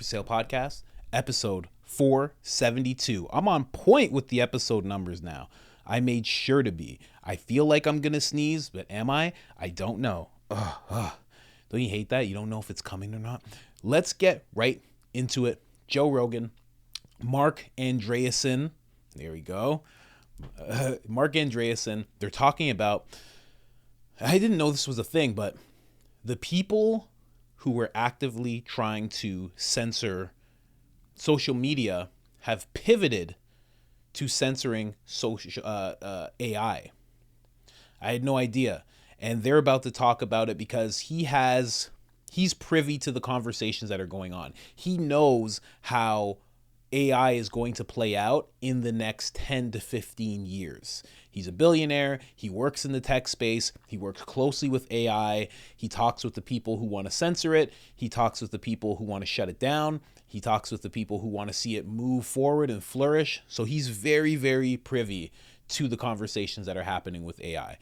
Sale podcast, episode 472. I'm on point with the episode numbers now. I made sure to be. I feel like I'm going to sneeze, but am I? I don't know. Don't you hate that? You don't know if it's coming or not? Let's get right into it. Joe Rogan, Mark Andreessen. There we go. Mark Andreessen. They're talking about, I didn't know this was a thing, but the people who were actively trying to censor social media have pivoted to censoring social AI. I had no idea. And they're about to talk about it because he's privy to the conversations that are going on. He knows how AI is going to play out in the next 10 to 15 years. He's a billionaire. He works in the tech space. He works closely with AI. He talks with the people who want to censor it. He talks with the people who want to shut it down. He talks with the people who want to see it move forward and flourish. So he's very, very privy to the conversations that are happening with AI.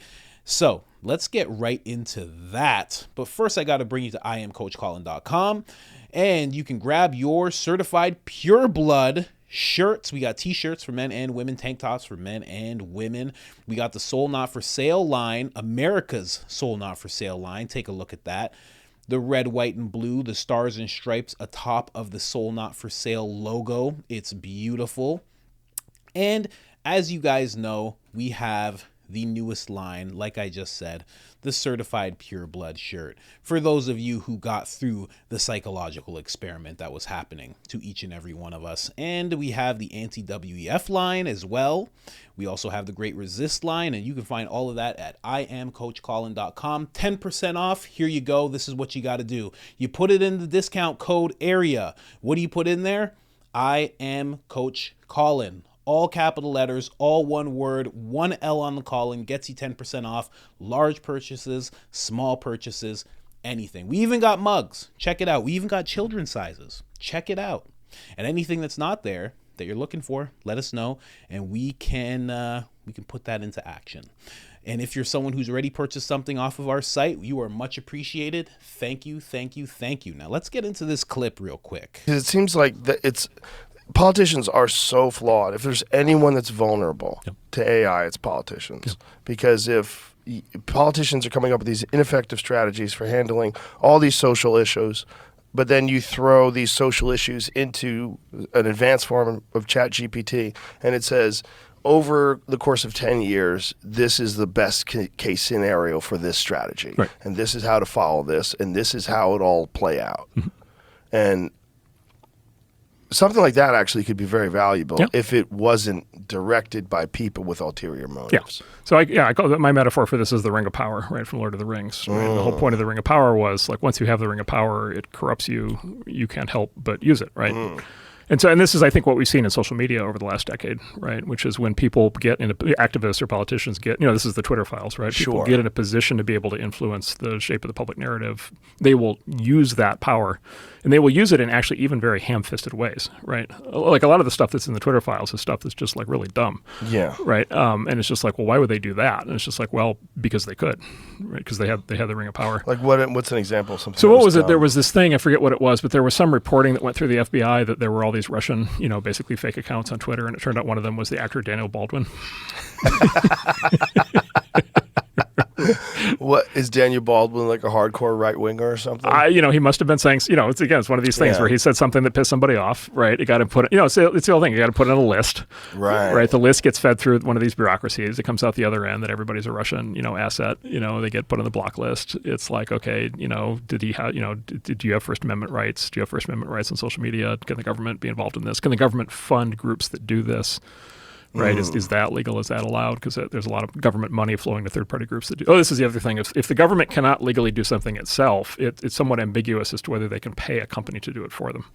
So let's get right into that. But first, I got to bring you to IamCoachColin.com. And you can grab your certified pure blood shirts. We got t-shirts for men and women, tank tops for men and women. We got the Soul Not For Sale line, America's Soul Not For Sale line. Take a look at that. The red, white, and blue, the stars and stripes atop of the Soul Not For Sale logo. It's beautiful. And as you guys know, we have the newest line, like I just said, the certified pure blood shirt. For those of you who got through the psychological experiment that was happening to each and every one of us. And we have the anti-WEF line as well. We also have the Great Resist line, and you can find all of that at IamCoachColin.com. 10% off. Here you go. This is what you got to do. You put it in the discount code area. What do you put in there? I am Coach Colin. All capital letters, all one word, one L on the Colin, gets you 10% off. Large purchases, small purchases, anything. We even got mugs. Check it out. We even got children's sizes. Check it out. And anything that's not there that you're looking for, let us know, and we can put that into action. And if you're someone who's already purchased something off of our site, you are much appreciated. Thank you, thank you, thank you. Now let's get into this clip real quick. It seems like politicians are so flawed. If there's anyone that's vulnerable to AI, it's politicians. Because if politicians are coming up with these ineffective strategies for handling all these social issues, but then you throw these social issues into an advanced form of ChatGPT, and it says, over the course of 10 years, this is the best case scenario for this strategy. Right. And this is how to follow this, and this is how it all play out. Mm-hmm. And something like that actually could be very valuable if it wasn't directed by people with ulterior motives. Yeah. So I call my metaphor for this is the Ring of Power, right, from Lord of the Rings. Right? The whole point of the Ring of Power was like once you have the Ring of Power, it corrupts you. You can't help but use it, right? And this is, I think, what we've seen in social media over the last decade, right? Which is when people get into activists or politicians get, this is the Twitter files, right? People get in a position to be able to influence the shape of the public narrative. They will use that power, and they will use it in actually even very ham-fisted ways, right? Like a lot of the stuff that's in the Twitter files is stuff that's just like really dumb, right? And it's just like, well, why would they do that? And it's just like, well, because they could, right? Because they had the Ring of Power. Like what's an example of something? So what was it? There was this thing, I forget what it was, but there was some reporting that went through the FBI that there were all these Russian, basically fake accounts on Twitter, and it turned out one of them was the actor Daniel Baldwin. What is Daniel Baldwin, like a hardcore right winger or something? He must have been saying, it's one of these things where he said something that pissed somebody off, right? You got to put it, it's the whole thing. You got to put it on a list, right? The list gets fed through one of these bureaucracies. It comes out the other end that everybody's a Russian, asset. They get put on the block list. It's like, okay, did he have, did you have First Amendment rights? Do you have First Amendment rights on social media? Can the government be involved in this? Can the government fund groups that do this? Right? Is that legal? Is that allowed? Because there's a lot of government money flowing to third-party groups that do. Oh, this is the other thing. If the government cannot legally do something itself, it's somewhat ambiguous as to whether they can pay a company to do it for them.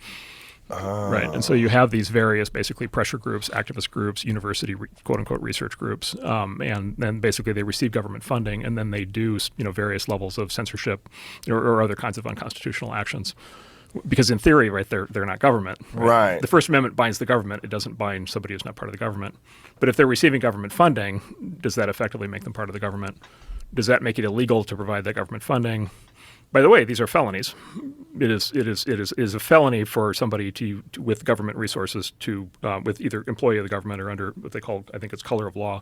Right. And so you have these various basically pressure groups, activist groups, university quote-unquote research groups, and then basically they receive government funding, and then they do various levels of censorship or other kinds of unconstitutional actions. Because in theory, right, they're not government. Right. The First Amendment binds the government. It doesn't bind somebody who's not part of the government. But if they're receiving government funding, does that effectively make them part of the government? Does that make it illegal to provide that government funding? by the way, these are felonies. It is a felony for somebody to with government resources to with either employee of the government or under what they call, I think it's color of law,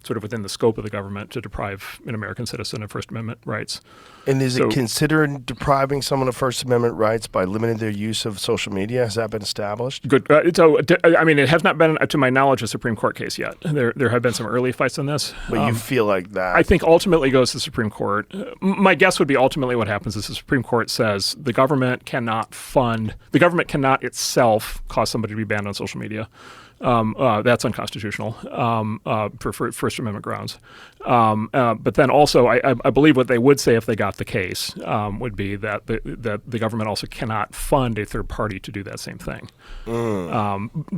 sort of within the scope of the government, to deprive an American citizen of First Amendment rights. And is it considered depriving someone of First Amendment rights by limiting their use of social media? Has that been established? Good. I mean, it has not been, to my knowledge, a Supreme Court case yet. There have been some early fights on this. But you feel like that? I think ultimately goes to the Supreme Court. My guess would be ultimately what happens is the Supreme Court says the government cannot itself cause somebody to be banned on social media. That's unconstitutional for First Amendment grounds. But then also, I believe what they would say if they got the case would be that the government also cannot fund a third party to do that same thing.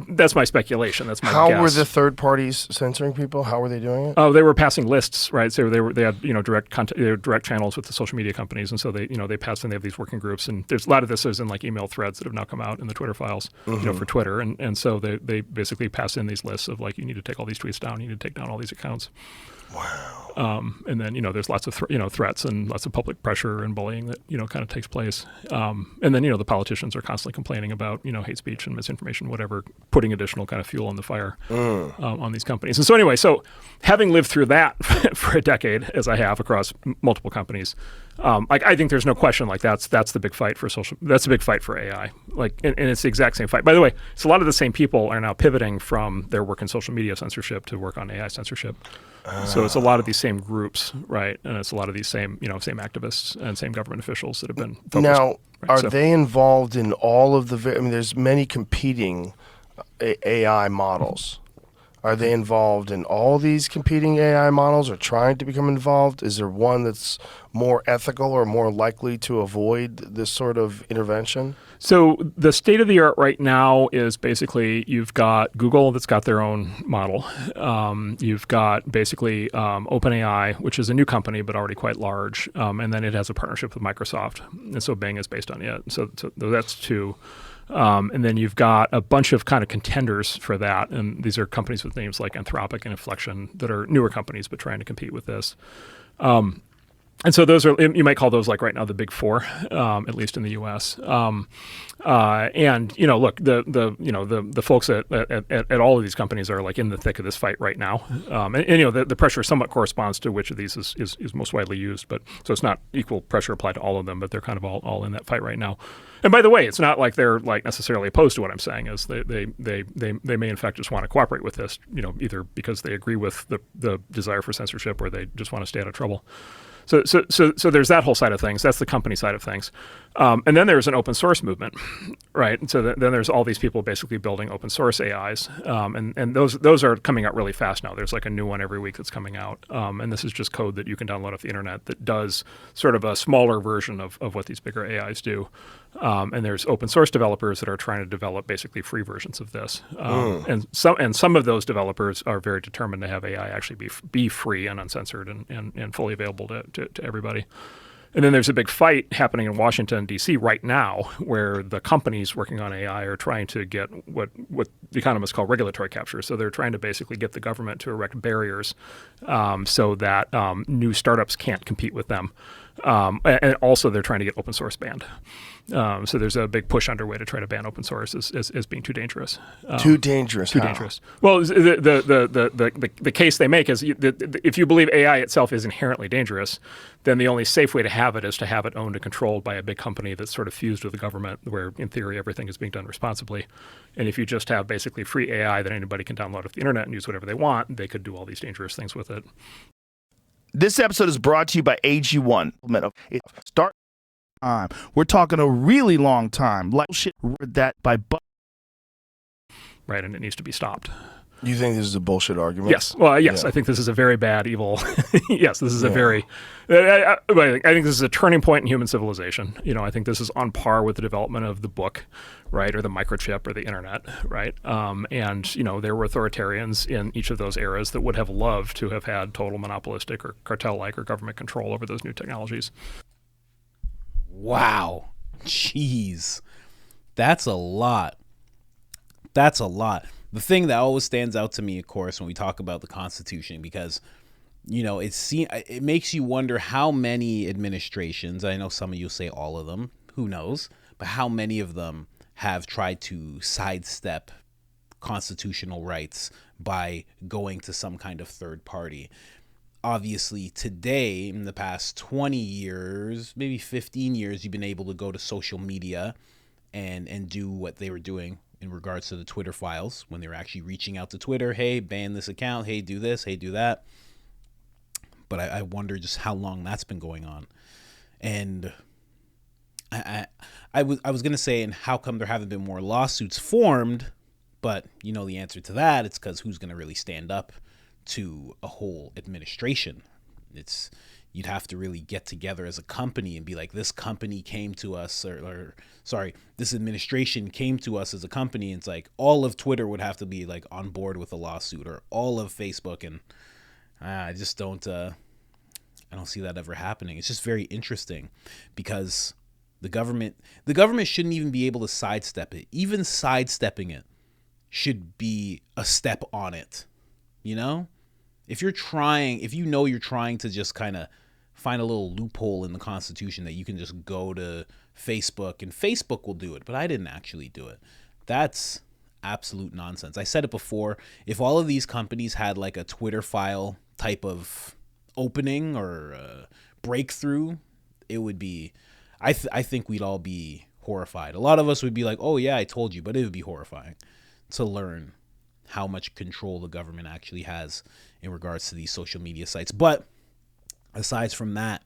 That's my speculation. That's my guess. How were the third parties censoring people? How were they doing it? Oh, they were passing lists, right? So they had direct contact, direct channels with the social media companies, and so they pass and they have these working groups, and there's a lot of this is in like email threads that have now come out in the Twitter files, for Twitter, and so they basically pass in these lists of like, you need to take all these tweets down, you need to take down all these accounts. Wow. And then there's lots of threats and lots of public pressure and bullying that kind of takes place. And then the politicians are constantly complaining about hate speech and misinformation, whatever, putting additional kind of fuel on the fire on these companies. And so anyway, having lived through that for a decade, as I have across multiple companies, I think there's no question that's the big fight for that's the big fight for AI. And it's the exact same fight. By the way, so a lot of the same people are now pivoting from their work in social media censorship to work on AI censorship. So it's a lot of these same groups, right? And it's a lot of these same activists and same government officials that have been focused. Now, are they involved in all of the? I mean, there's many competing AI models. Are they involved in all these competing AI models or trying to become involved? Is there one that's more ethical or more likely to avoid this sort of intervention? So the state of the art right now is basically you've got Google that's got their own model. You've got basically OpenAI, which is a new company but already quite large. And then it has a partnership with Microsoft. And so Bing is based on it. So that's two. And then you've got a bunch of kind of contenders for that. And these are companies with names like Anthropic and Inflection that are newer companies but trying to compete with this. And so those are, you might call those like right now the big four, at least in the U.S. And look, the folks at all of these companies are like in the thick of this fight right now. The pressure somewhat corresponds to which of these is most widely used, but so it's not equal pressure applied to all of them, but they're kind of all in that fight right now. And by the way, it's not like they're like necessarily opposed to what I'm saying. Is they may in fact just want to cooperate with this, either because they agree with the desire for censorship or they just want to stay out of trouble. So there's that whole side of things. That's the company side of things. And then there's an open source movement, right? And so then there's all these people basically building open source AIs. And those are coming out really fast now. There's like a new one every week that's coming out. And this is just code that you can download off the internet that does sort of a smaller version of what these bigger AIs do. And there's open source developers that are trying to develop basically free versions of this. And some of those developers are very determined to have AI actually be free and uncensored and fully available to everybody. And then there's a big fight happening in Washington, D.C. right now where the companies working on AI are trying to get what the economists call regulatory capture. So they're trying to basically get the government to erect barriers so that new startups can't compete with them. And also they're trying to get open source banned. So there's a big push underway to try to ban open source as being too dangerous. Too dangerous? Too dangerous. Well, the case they make is if you believe AI itself is inherently dangerous, then the only safe way to have it is to have it owned and controlled by a big company that's sort of fused with the government where, in theory, everything is being done responsibly. And if you just have basically free AI that anybody can download off the internet and use whatever they want, they could do all these dangerous things with it. This episode is brought to you by AG1. Start time. We're talking a really long time. Like shit that by right, and it needs to be stopped. You think this is a bullshit argument? Yes. Well, yes. Yeah. I think this is a very bad, evil. Yes, this is a very. I think this is a turning point in human civilization. I think this is on par with the development of the book, right, or the microchip or the internet, right. And there were authoritarians in each of those eras that would have loved to have had total monopolistic or cartel-like or government control over those new technologies. Wow. Jeez. That's a lot. That's a lot. The thing that always stands out to me, of course, when we talk about the Constitution, because it makes you wonder how many administrations, I know some of you say all of them, who knows, but how many of them have tried to sidestep constitutional rights by going to some kind of third party. Obviously, today, in the past 20 years, maybe 15 years, you've been able to go to social media and do what they were doing in regards to the Twitter files when they were actually reaching out to Twitter. Hey, ban this account. Hey, do this. Hey, do that. But I wonder just how long that's been going on. And I was going to say, and how come there haven't been more lawsuits formed? But the answer to that, it's because who's going to really stand up to a whole administration? You'd have to really get together as a company and be like, this company came to us, this administration came to us as a company. And it's like all of Twitter would have to be like on board with a lawsuit, or all of Facebook. And I just don't see that ever happening. It's just very interesting because the government shouldn't even be able to sidestep it. Even sidestepping it should be a step on it. If you're trying to just kind of find a little loophole in the Constitution that you can just go to Facebook and Facebook will do it, but I didn't actually do it. That's absolute nonsense. I said it before. If all of these companies had like a Twitter file type of opening or breakthrough, it would be, I think we'd all be horrified. A lot of us would be like, oh yeah, I told you, but it would be horrifying to learn how much control the government actually has in regards to these social media sites. But aside from that,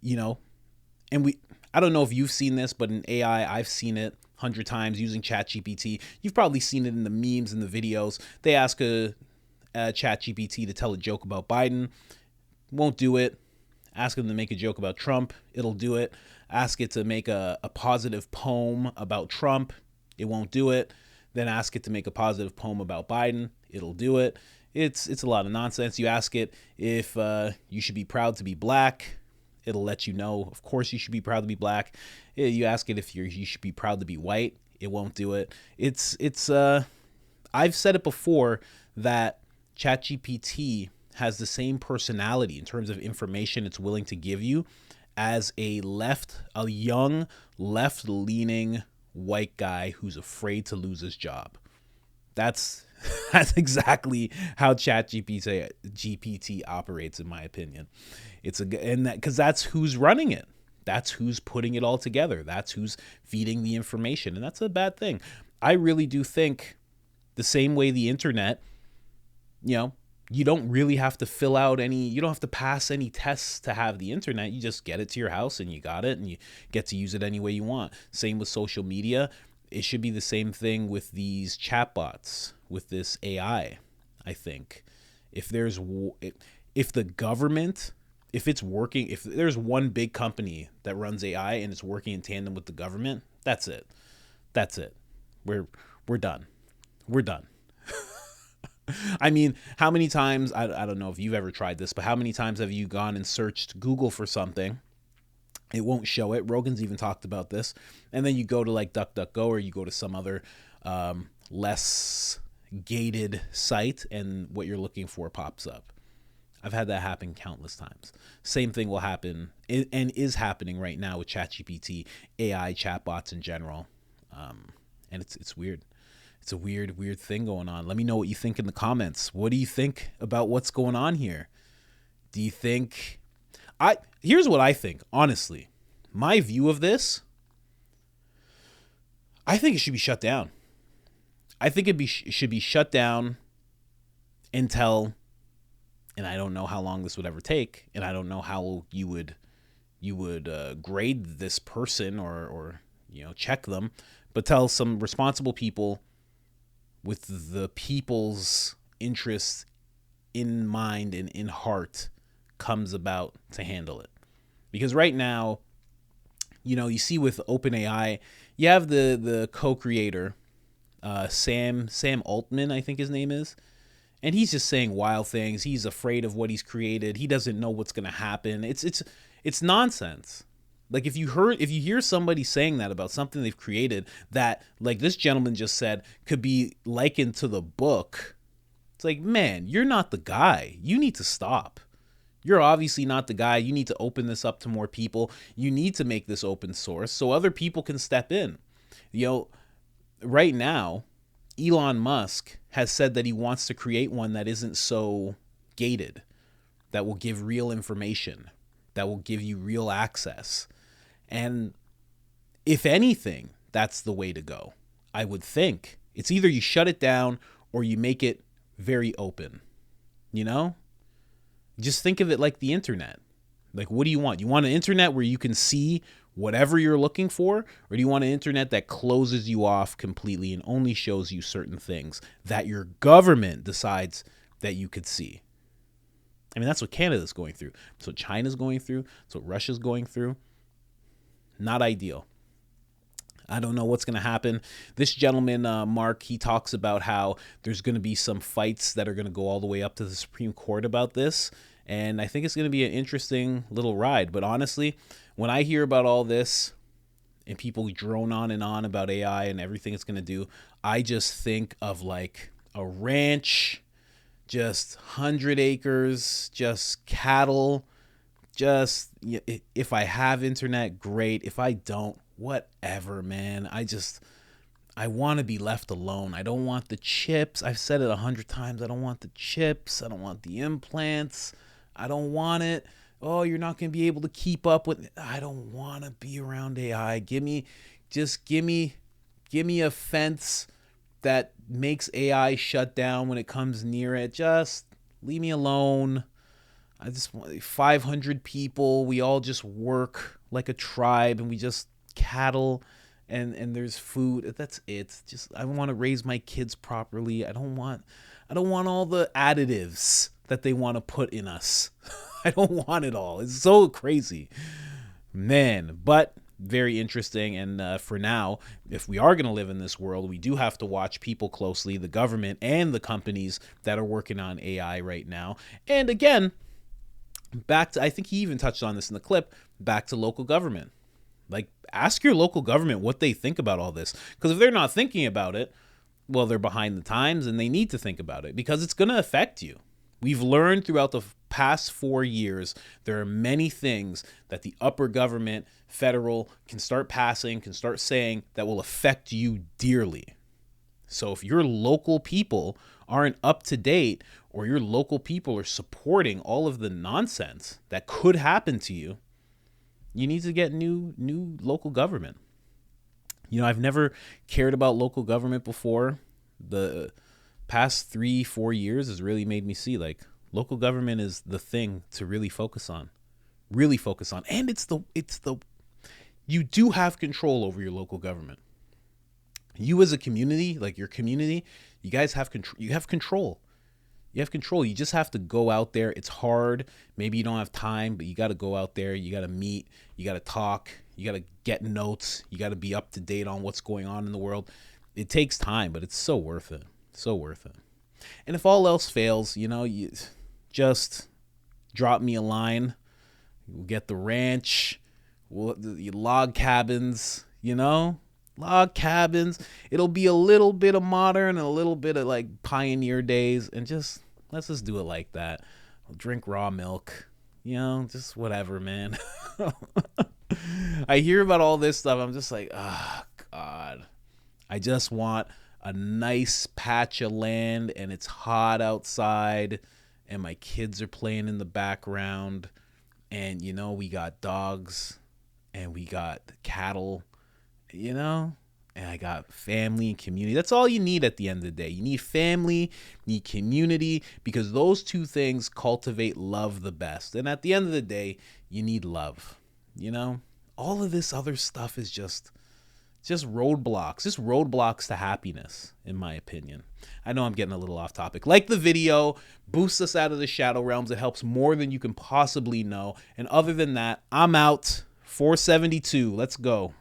and I don't know if you've seen this, but in AI, I've seen it 100 times using ChatGPT. You've probably seen it in the memes and the videos. They ask a ChatGPT to tell a joke about Biden. Won't do it. Ask them to make a joke about Trump. It'll do it. Ask it to make a positive poem about Trump. It won't do it. Then ask it to make a positive poem about Biden. It'll do it. It's a lot of nonsense. You ask it if you should be proud to be black. It'll let you know, of course, you should be proud to be black. You ask it if you should be proud to be white. It won't do it. I've said it before that ChatGPT has the same personality in terms of information it's willing to give you as a young left-leaning white guy who's afraid to lose his job. That's exactly how ChatGPT operates, in my opinion. Because that's who's running it. That's who's putting it all together. That's who's feeding the information, and that's a bad thing. I really do think the same way the internet, you don't really have to you don't have to pass any tests to have the internet. You just get it to your house and you got it, and you get to use it any way you want. Same with social media. It should be the same thing with these chatbots, with this AI. I think if there's one big company that runs AI and it's working in tandem with the government, that's it. We're done. We're done. I mean, how many times, I don't know if you've ever tried this, but how many times have you gone and searched Google for something? It won't show it. Rogan's even talked about this. And then you go to like DuckDuckGo, or you go to some other less gated site, and what you're looking for pops up. I've had that happen countless times. Same thing will happen and is happening right now with ChatGPT, AI, chatbots in general. And it's weird. It's a weird thing going on. Let me know what you think in the comments. What do you think about what's going on here? Do you think... Here's what I think, honestly. My view of this, I think it should be shut down. I think it should be shut down until... And I don't know how long this would ever take, and I don't know how you would grade this person or check them, but tell some responsible people with the people's interests in mind and in heart comes about to handle it. Because right now, you see with OpenAI, you have the co-creator, Sam Altman, I think his name is. And he's just saying wild things. He's afraid of what he's created. He doesn't know what's going to happen. It's nonsense. Like if you hear somebody saying that about something they've created that, like this gentleman just said, could be likened to the book, it's like, man, you're not the guy. You need to stop. You're obviously not the guy. You need to open this up to more people. You need to make this open source so other people can step in. You know, right now, Elon Musk has said that he wants to create one that isn't so gated, that will give real information, that will give you real access. And if anything, that's the way to go. I would think it's either you shut it down or you make it very open. You know, just think of it like the internet. Like, what do you want? You want an internet where you can see whatever you're looking for, or do you want an internet that closes you off completely and only shows you certain things that your government decides that you could see? I mean, that's what Canada's going through. That's what China's going through. That's what Russia's going through. Not ideal. I don't know what's going to happen. This gentleman, Mark, he talks about how there's going to be some fights that are going to go all the way up to the Supreme Court about this. And I think it's going to be an interesting little ride. But honestly, when I hear about all this and people drone on and on about AI and everything it's going to do, I just think of like a ranch, just 100 acres, just cattle, just if I have internet, great. If I don't, whatever, man. I want to be left alone. I don't want the chips. I've said it 100 times. I don't want the chips. I don't want the implants. I don't want it. Oh, you're not going to be able to keep up with it. I don't want to be around AI. Give me a fence that makes AI shut down when it comes near it. Just leave me alone. I just want 500 people. We all just work like a tribe and we just cattle and there's food. That's it. Just I want to raise my kids properly. I don't want all the additives that they want to put in us. I don't want it all. It's so crazy, man. But very interesting. And for now, if we are going to live in this world, we do have to watch people closely, the government and the companies that are working on AI right now. And again, back to, I think he even touched on this in the clip, back to local government. Like, ask your local government what they think about all this. Because if they're not thinking about it, well, they're behind the times and they need to think about it because it's going to affect you. We've learned throughout the past 4 years, there are many things that the upper government, federal, can start passing, can start saying that will affect you dearly. So if your local people aren't up to date or your local people are supporting all of the nonsense that could happen to you, you need to get new local government. You know, I've never cared about local government before. The past 3-4 years has really made me see like local government is the thing to really focus on. And it's the you do have control over your local government. You as a community, like your community, you guys have control. You have control. You just have to go out there. It's hard. Maybe you don't have time, but you got to go out there. You got to meet. You got to talk. You got to get notes. You got to be up to date on what's going on in the world. It takes time, but it's so worth it. So worth it. And if all else fails, you know, you just drop me a line. We'll get the ranch, the log cabins, you know, log cabins. It'll be a little bit of modern and a little bit of like pioneer days, and just let's just do it like that. I'll drink raw milk, you know, just whatever, man. I hear about all this stuff. I'm just like, oh God, I just want a nice patch of land and it's hot outside and my kids are playing in the background and, you know, we got dogs and we got cattle, you know, and I got family and community. That's all you need at the end of the day. You need family, you need community, because those two things cultivate love the best. And at the end of the day, you need love, you know. All of this other stuff is just roadblocks to happiness, in my opinion. I know I'm getting a little off topic. Like the video, boosts us out of the shadow realms. It helps more than you can possibly know. And other than that, I'm out. 472. Let's go.